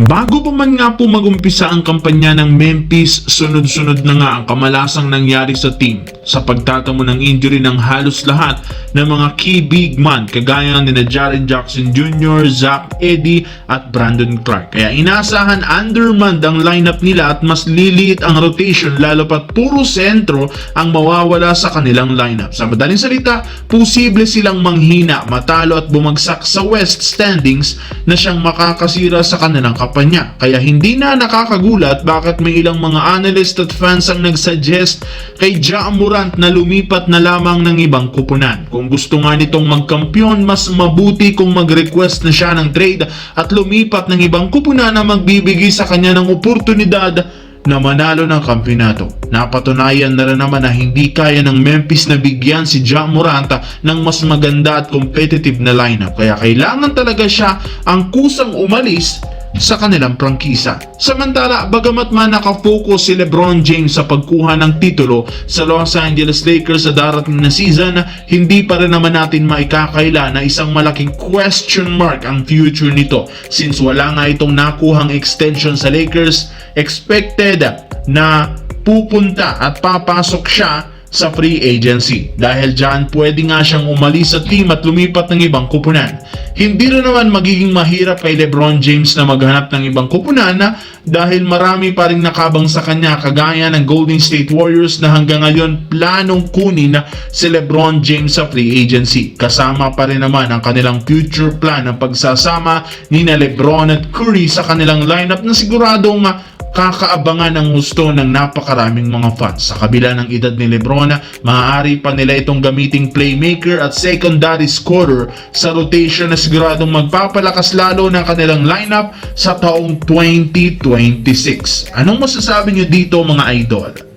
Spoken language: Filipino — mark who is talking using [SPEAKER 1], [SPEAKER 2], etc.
[SPEAKER 1] Bago pa man nga po magumpisa ang kampanya ng Memphis, sunod-sunod na nga ang kamalasang nangyari sa team sa pagtatamo ng injury ng halos lahat ng mga key big man kagaya ni Jaren Jackson Jr., Zach Edey at Brandon Clark. Kaya inaasahan undermanned ang lineup nila at mas liliit ang rotation lalo pat puro sentro ang mawawala sa kanilang lineup. Sa madaling salita, posible silang manghina, matalo at bumagsak sa West standings na siyang makakasira sa kanilang kampanya. Kaya hindi na nakakagulat bakit may ilang mga analyst at fans ang nagsuggest kay Ja Morant na lumipat na lamang ng ibang kupunan. Kung gusto nga nitong magkampiyon, mas mabuti kung mag-request na siya ng trade at lumipat ng ibang kupunan na magbibigay sa kanya ng oportunidad na manalo ng kampiyonato. Napatunayan na rin naman na hindi kaya ng Memphis na bigyan si Ja Morant ng mas maganda at competitive na lineup. Kaya kailangan talaga siya ang kusang umalis sa kanilang prangkisa. Samantala, bagamat man nakafocus si LeBron James sa pagkuha ng titulo sa Los Angeles Lakers sa darating na season, hindi pa rin naman natin maikakaila na isang malaking question mark ang future nito since wala nga itong nakuhang extension sa Lakers. Expected na pupunta at papasok siya sa free agency. Dahil dyan, pwede nga siyang umalis sa team at lumipat ng ibang kupunan. Hindi rin naman magiging mahirap kay LeBron James na maghanap ng ibang kupunan dahil marami pa rin nakabang sa kanya kagaya ng Golden State Warriors na hanggang ngayon planong kunin si LeBron James sa free agency. Kasama pa rin naman ang kanilang future plan ng pagsasama ni LeBron at Curry sa kanilang lineup na siguradong kakaabangan ng gusto ng napakaraming mga fans. Sa kabila ng edad ni LeBron, maaari pa nila itong gamiting playmaker at secondary scorer sa rotation na siguradong magpapalakas lalo ng kanilang lineup sa taong 2026. Anong masasabi nyo dito mga idol?